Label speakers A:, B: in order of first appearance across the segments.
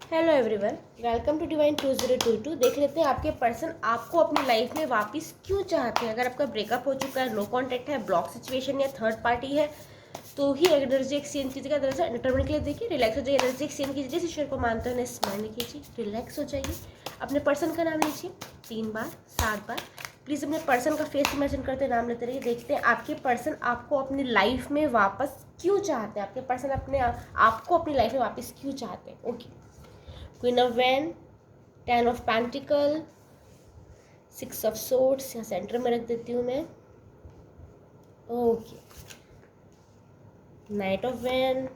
A: Hello everyone, welcome to divine 2022। देख लेते हैं आपके पर्सन आपको अपनी लाइफ में वापस क्यों चाहते हैं। अगर आपका ब्रेकअप हो चुका है, नो कॉन्टैक्ट है, ब्लॉक सिचुएशन या थर्ड पार्टी है, तो ही एनर्जी एक्सचेंज कीजिएगा। दरअसल डिटर्मिन के लिए देखिए, रिलैक्स हो जाइए, एनर्जी एक्सचेंज कीजिए। जिस ईश्वर को मानते हो उन्हें स्मरण कीजिए, रिलैक्स हो जाइए। अपने पर्सन का नाम लीजिए 3 बार 7 बार। प्लीज़ अपने पर्सन का फेस इमेजिन करते नाम लेते रहिए। देखते हैं आपके पर्सन आपको अपनी लाइफ में वापस क्यों चाहते हैं। आपके पर्सन आपको अपनी लाइफ में वापस क्यों चाहते हैं। ओके, क्वीन ऑफ वैन, 10 ऑफ पेंटिकल, 6 ऑफ सोर्ड्स यहाँ सेंटर में रख देती हूँ मैं। ओके, नाइट ऑफ वैन,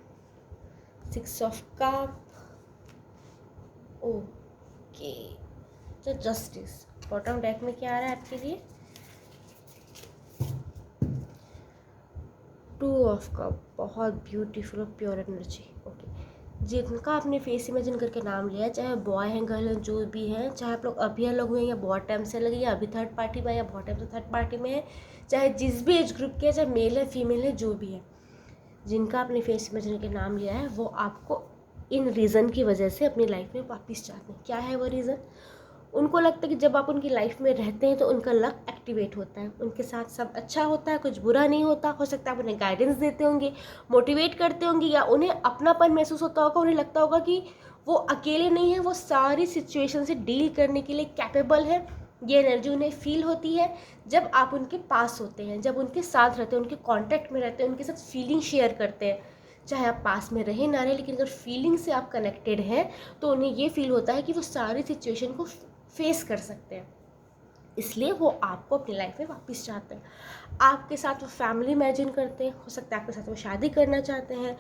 A: 6 ऑफ कप। ओके, तो जस्टिस। बॉटम डेक में क्या आ रहा है आपके लिए? 2 ऑफ कप, बहुत ब्यूटीफुल और प्योर एनर्जी। ओके, जिनका आपने फेस इमेजिन करके नाम लिया है, चाहे बॉय हैं गर्ल हैं जो भी हैं, चाहे आप लोग अभी अलग हुए या बहुत टाइम से लगे या अभी थर्ड पार्टी में या बहुत टाइम से थर्ड पार्टी में है, चाहे जिस भी एज ग्रुप के, चाहे मेल है फीमेल है, जो भी है, जिनका आपने फेस इमेजिन करके नाम लिया है, वो आपको इन रीज़न की वजह से अपनी लाइफ में वापस चाहते हैं। क्या है वो रीज़न? उनको लगता है कि जब आप उनकी लाइफ में रहते हैं तो उनका लक एक्टिवेट होता है, उनके साथ सब अच्छा होता है, कुछ बुरा नहीं होता। हो सकता है आप उन्हें गाइडेंस देते होंगे, मोटिवेट करते होंगे, या उन्हें अपनापन महसूस होता होगा। उन्हें लगता होगा कि वो अकेले नहीं है, वो सारी सिचुएशन से डील करने के लिए कैपेबल है। ये एनर्जी उन्हें फील होती है जब आप उनके पास होते हैं, जब उनके साथ रहते हैं, उनके कांटेक्ट में रहते हैं, उनके साथ फीलिंग शेयर करते हैं। चाहे आप पास में रहें ना रहें, लेकिन अगर फीलिंग से आप कनेक्टेड हैं तो उन्हें ये फील होता है कि वो सारी सिचुएशन को फेस कर सकते हैं। इसलिए वो आपको अपनी लाइफ में वापस चाहते हैं। आपके साथ वो फैमिली इमेजिन करते हैं। हो सकता है आपके साथ वो शादी करना चाहते हैं,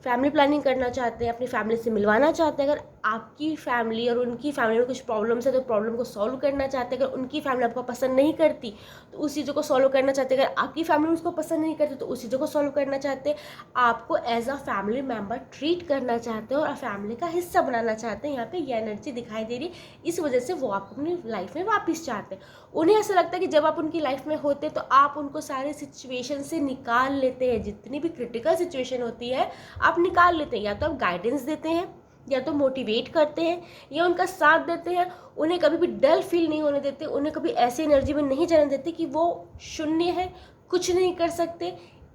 A: फैमिली प्लानिंग करना चाहते हैं, अपनी फैमिली से मिलवाना चाहते हैं। अगर आपकी फैमिली और उनकी फैमिली में कुछ प्रॉब्लम्स है तो प्रॉब्लम को सॉल्व करना चाहते हैं। अगर उनकी फैमिली आपको पसंद नहीं करती तो उस चीज़ों को सॉल्व करना चाहते हैं। अगर आपकी फैमिली उसको पसंद नहीं करती तो उस चीज़ों को सॉल्व करना चाहते हैं। आपको as a family member treat करना चाहते हैं और फैमिली का हिस्सा बनाना चाहते हैं। यहाँ पे ये एनर्जी दिखाई दे रही है, इस वजह से वो आपको अपनी लाइफ में वापस चाहते हैं। उन्हें ऐसा लगता है कि जब आप उनकी लाइफ में होते तो आप उनको सारे सिचुएशन से निकाल लेते हैं। जितनी भी क्रिटिकल सिचुएशन होती है आप निकाल लेते हैं। या तो आप गाइडेंस देते हैं, या तो मोटिवेट करते हैं, या उनका साथ देते हैं। उन्हें कभी भी डल फील नहीं होने देते, उन्हें कभी ऐसी एनर्जी में नहीं जाने देते कि वो शून्य है, कुछ नहीं कर सकते।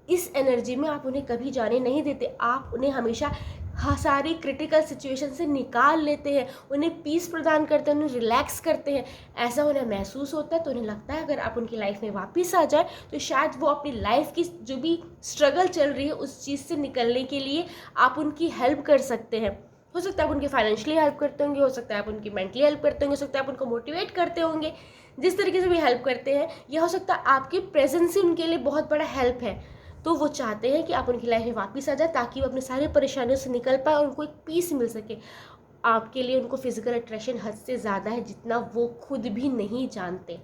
A: इस एनर्जी में आप उन्हें कभी जाने नहीं देते। आप उन्हें हमेशा सारी क्रिटिकल सिचुएशन से निकाल लेते हैं, उन्हें पीस प्रदान करते हैं, उन्हें रिलैक्स करते हैं। ऐसा उन्हें महसूस होता है तो उन्हें लगता है अगर आप उनकी लाइफ में वापस आ जाए तो शायद वो अपनी लाइफ की जो भी स्ट्रगल चल रही है उस चीज़ से निकलने के लिए आप उनकी हेल्प कर सकते हैं। हो सकता है आप उनकी फाइनेंशियली हेल्प करते होंगे, हो सकता है आप उनकी मेंटली हेल्प करते होंगे, हो सकता है आप उनको मोटिवेट करते होंगे। जिस तरीके से भी हेल्प करते हैं, या हो सकता है आपकी प्रेजेंस ही उनके लिए बहुत बड़ा हेल्प है। तो वो चाहते हैं कि आप उनकी लाइफ में वापस आ जाए ताकि वो अपनी सारी परेशानियों से निकल पाए और उनको एक पीस मिल सके। आपके लिए उनको फिजिकल अट्रैक्शन हद से ज़्यादा है जितना वो खुद भी नहीं जानते।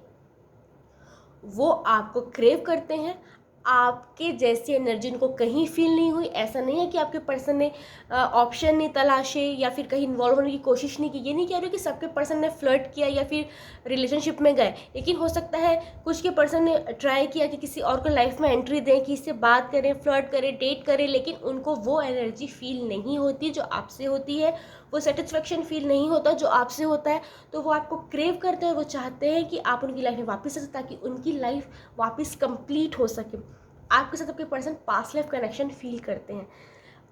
A: वो आपको क्रेव करते हैं। आपके जैसी एनर्जी उनको कहीं फील नहीं हुई। ऐसा नहीं है कि आपके पर्सन ने ऑप्शन नहीं तलाशे या फिर कहीं इन्वॉल्व होने की कोशिश नहीं की। ये नहीं कह रही कि सबके पर्सन ने फ्लर्ट किया या फिर रिलेशनशिप में गए, लेकिन हो सकता है कुछ के पर्सन ने ट्राई किया कि किसी और को लाइफ में एंट्री दें, कि इससे बात करें, फ्लर्ट करें, डेट करें, लेकिन उनको वो एनर्जी फील नहीं होती जो आपसे होती है। वो सेटिस्फेक्शन फील नहीं होता जो आपसे होता है। तो वो आपको क्रेव करते हैं, वो चाहते हैं कि आप उनकी लाइफ में वापस आ जाए ताकि उनकी लाइफ वापस कंप्लीट हो सके। आपके साथ आपके person past life connection feel करते हैं।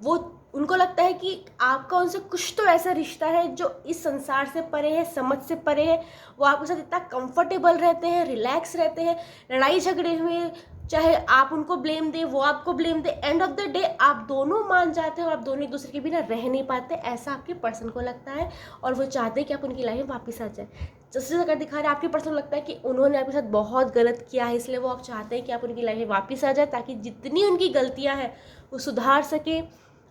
A: वो उनको लगता है कि आपका उनसे कुछ तो ऐसा रिश्ता है जो इस संसार से परे है, समझ से परे है। वो आपके साथ इतना कंफर्टेबल रहते हैं, रिलैक्स रहते हैं। लड़ाई झगड़े हुए, चाहे आप उनको ब्लेम दें, वो आपको blame they, end of the day आप दोनों मान जाते हैं और आप दोनों एक दूसरे के बिना रह नहीं पाते। ऐसा आपके पर्सन को लगता है और वो चाहते हैं कि आप उनकी लाइफ में वापस आ जाए। जैसे अगर दिखा रहे हैं आपके पर्सन लगता है कि उन्होंने आपके साथ बहुत गलत किया है, इसलिए वो आप चाहते हैं कि आप उनकी लाइफ में वापस आ जाए ताकि जितनी उनकी गलतियां हैं वो सुधार सके,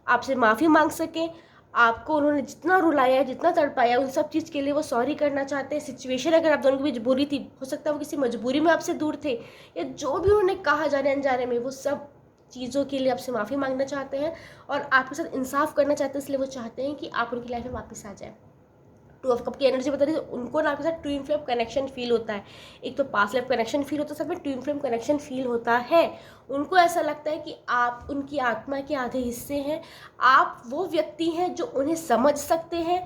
A: आपसे माफ़ी मांग सकें। आपको उन्होंने जितना रुलाया है, जितना तड़पाया, उन सब चीज़ के लिए वो सॉरी करना चाहते हैं। सिचुएशन अगर आप दोनों के बीच बुरी थी, हो सकता है वो किसी मजबूरी में आपसे दूर थे, या जो भी उन्होंने कहा जाने अनजाने में, वो सब चीज़ों के लिए आपसे माफ़ी मांगना चाहते हैं और आपके साथ इंसाफ करना चाहते हैं। इसलिए वो चाहते हैं कि आप उनकी लाइफ में वापस आ जाए। टू ऑफ कप की एनर्जी बता रही है, उनको ना आपके साथ ट्विन फ्लेम कनेक्शन फील होता है। एक तो पास्ट लाइफ कनेक्शन फील होता है, साथ में ट्विन फ्लेम कनेक्शन फील होता है। उनको ऐसा लगता है कि आप उनकी आत्मा के आधे हिस्से हैं, आप वो व्यक्ति हैं जो उन्हें समझ सकते हैं।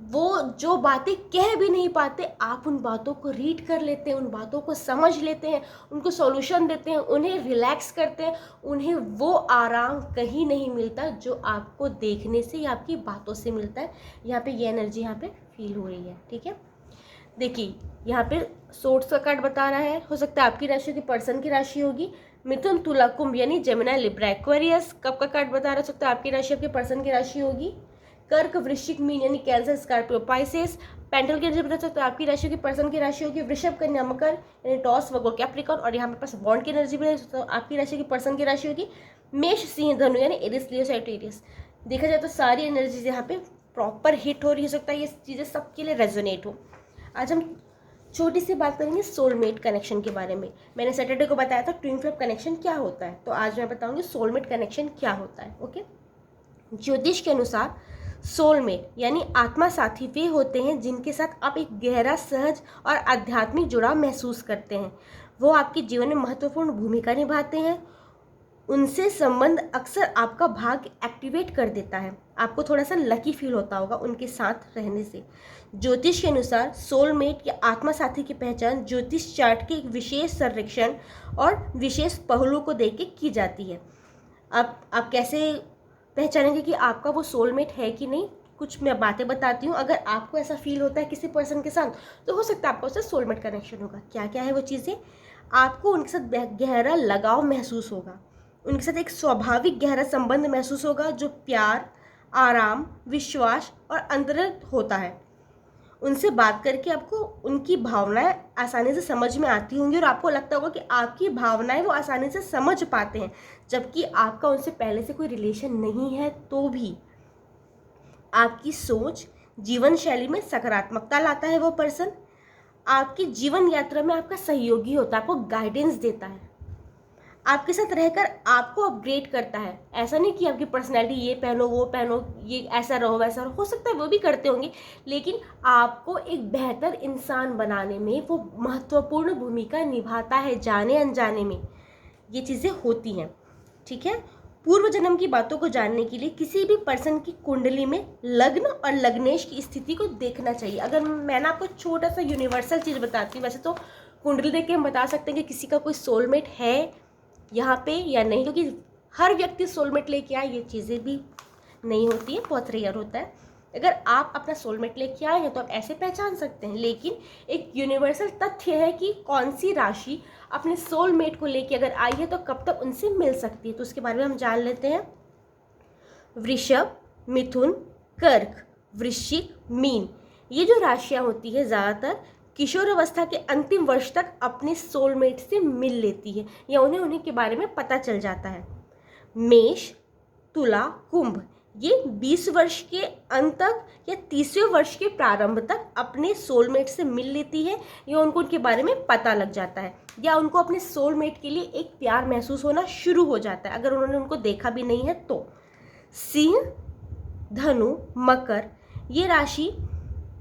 A: वो जो बातें कह भी नहीं पाते, आप उन बातों को रीड कर लेते हैं, उन बातों को समझ लेते हैं, उनको सॉल्यूशन देते हैं, उन्हें रिलैक्स करते हैं। उन्हें वो आराम कहीं नहीं मिलता जो आपको देखने से या आपकी बातों से मिलता है। यहाँ पे ये एनर्जी यहाँ पे फील हो रही है, ठीक है। देखिए यहाँ पे सोर्स का कार्ड बता रहा है, हो सकता है आपकी राशि की पर्सन की राशि होगी। मिथुन, तुला, कुंभ यानी जेमिनी, लिब्रा, एक्वेरियस। कब का कार्ड बता रहा, हो सकता है आपकी राशि आपके पर्सन की राशि होगी। कर्क, वृश्चिक, मीन यानी कैंसर, स्कॉर्पियो, पाइसेस। पेंटल की एनर्जी बता सकते हो आपकी राशि की पर्सन की राशि होगी। वृषभ, कन्या, मकर यानी टॉस, वर्गो, कैप्रिकॉर्न। और यहाँ पे पास बॉन्ड की एनर्जी भी तो आपकी राशि की पर्सन की राशि होगी। मेष, सिंह, धनु यानी एरिस, लियो, सैजिटेरियस। देखा जाए तो सारी एनर्जीज यहाँ पे प्रॉपर हिट हो रही हो सकता है ये चीज़ें सबके लिए रेजोनेट हो। आज हम छोटी सी बात करेंगे सोलमेट कनेक्शन के बारे में। मैंने सैटरडे को बताया था ट्विन फ्लेम कनेक्शन क्या होता है, तो आज मैं बताऊंगी सोलमेट कनेक्शन क्या होता है। ओके, ज्योतिष के अनुसार सोलमेट यानी आत्मा साथी वे होते हैं जिनके साथ आप एक गहरा, सहज और आध्यात्मिक जुड़ाव महसूस करते हैं। वो आपके जीवन में महत्वपूर्ण भूमिका निभाते हैं। उनसे संबंध अक्सर आपका भाग्य एक्टिवेट कर देता है। आपको थोड़ा सा लकी फील होता होगा उनके साथ रहने से। ज्योतिष के अनुसार सोलमेट या आत्मा साथी की पहचान ज्योतिष चार्ट के एक विशेष संरक्षण और विशेष पहलू को देख के की जाती है। आप कैसे पहचानेंगे कि आपका वो सोलमेट है कि नहीं? कुछ मैं बातें बताती हूँ। अगर आपको ऐसा फील होता है किसी पर्सन के साथ, तो हो सकता है आपका उससे सोलमेट कनेक्शन होगा। क्या क्या है वो चीज़ें? आपको उनके साथ गहरा लगाव महसूस होगा, उनके साथ एक स्वाभाविक गहरा संबंध महसूस होगा जो प्यार, आराम, विश्वास और अंतर्गत होता है। उनसे बात करके आपको उनकी भावनाएं आसानी से समझ में आती होंगी और आपको लगता होगा कि आपकी भावनाएं वो आसानी से समझ पाते हैं, जबकि आपका उनसे पहले से कोई रिलेशन नहीं है। तो भी आपकी सोच, जीवन शैली में सकारात्मकता लाता है वो पर्सन। आपकी जीवन यात्रा में आपका सहयोगी होता है, आपको गाइडेंस देता है, आपके साथ रहकर आपको अपग्रेड करता है। ऐसा नहीं कि आपकी पर्सनैलिटी ये पहनो, वो पहनो, ये ऐसा रहो, वैसा रहो। हो सकता है वो भी करते होंगे, लेकिन आपको एक बेहतर इंसान बनाने में वो महत्वपूर्ण भूमिका निभाता है। जाने अनजाने में ये चीज़ें होती हैं, ठीक है। पूर्व जन्म की बातों को जानने के लिए किसी भी पर्सन की कुंडली में लग्न और लग्नेश की स्थिति को देखना चाहिए। अगर मैं ना आपको छोटा सा यूनिवर्सल चीज़ बताती हूँ, वैसे तो कुंडली देख के हम बता सकते हैं कि किसी का कोई सोलमेट है यहाँ पे या नहीं, क्योंकि हर व्यक्ति सोलमेट लेके आए ये चीज़ें भी नहीं होती है, बहुत रेयर होता है। अगर आप अपना सोलमेट लेके आए हैं तो आप ऐसे पहचान सकते हैं, लेकिन एक यूनिवर्सल तथ्य है कि कौन सी राशि अपने सोलमेट को लेके अगर आई है तो कब तक उनसे मिल सकती है। तो उसके बारे में हम जान लेते हैं। वृषभ, मिथुन, कर्क, वृश्चिक, मीन, ये जो राशियाँ होती है ज़्यादातर किशोर अवस्था के अंतिम वर्ष तक अपने सोलमेट से मिल लेती है या उन्हें के बारे में पता चल जाता है। मेष, तुला, कुंभ, ये 20 वर्ष के अंत तक या 30वें वर्ष के प्रारंभ तक अपने सोलमेट से मिल लेती है या उनके बारे में पता लग जाता है, या उनको अपने सोलमेट के लिए एक प्यार महसूस होना शुरू हो जाता है अगर उन्होंने उनको देखा भी नहीं है तो। सिंह, धनु, मकर, ये राशि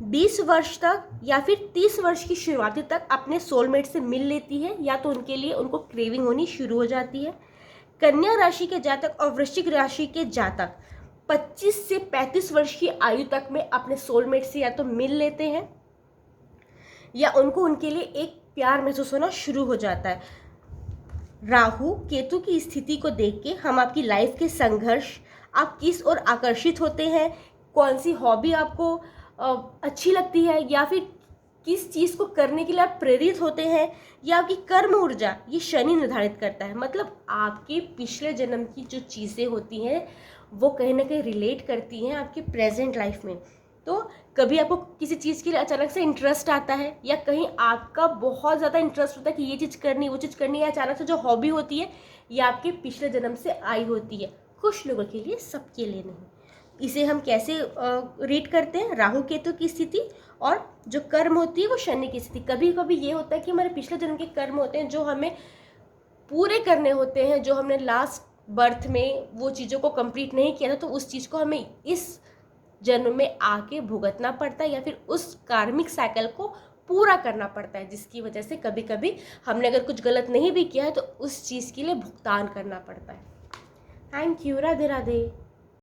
A: 20 वर्ष तक या फिर 30 वर्ष की शुरुआती तक अपने सोलमेट से मिल लेती है या तो उनके लिए उनको क्रेविंग होनी शुरू हो जाती है। कन्या राशि के जातक और वृश्चिक राशि के जातक 25 से 35 वर्ष की आयु तक में अपने सोलमेट से या तो मिल लेते हैं या उनको उनके लिए एक प्यार महसूस होना शुरू हो जाता है। राहु केतु की स्थिति को देख के हम आपकी लाइफ के संघर्ष, आप किस ओर आकर्षित होते हैं, कौन सी हॉबी आपको अच्छी लगती है, या फिर किस चीज़ को करने के लिए आप प्रेरित होते हैं, या आपकी कर्म ऊर्जा, ये शनि निर्धारित करता है। मतलब आपके पिछले जन्म की जो चीज़ें होती हैं वो कहीं ना कहीं रिलेट करती हैं आपके प्रेजेंट लाइफ में। तो कभी आपको किसी चीज़ के लिए अचानक से इंटरेस्ट आता है या कहीं आपका बहुत ज़्यादा इंटरेस्ट होता है कि ये चीज़ करनी, वो चीज़ करनी, या अचानक से जो हॉबी होती है ये आपके पिछले जन्म से आई होती है। कुछ लोगों के लिए, सबके लिए नहीं। इसे हम कैसे रीड करते हैं? राहु केतु की स्थिति और जो कर्म होती है वो शनि की स्थिति। कभी कभी ये होता है कि हमारे पिछले जन्म के कर्म होते हैं जो हमें पूरे करने होते हैं, जो हमने लास्ट बर्थ में वो चीज़ों को कंप्लीट नहीं किया था, तो उस चीज़ को हमें इस जन्म में आके भुगतना पड़ता है या फिर उस कार्मिक साइकिल को पूरा करना पड़ता है, जिसकी वजह से कभी कभी हमने अगर कुछ गलत नहीं भी किया है तो उस चीज़ के लिए भुगतान करना पड़ता है। Thank you. राधे राधे।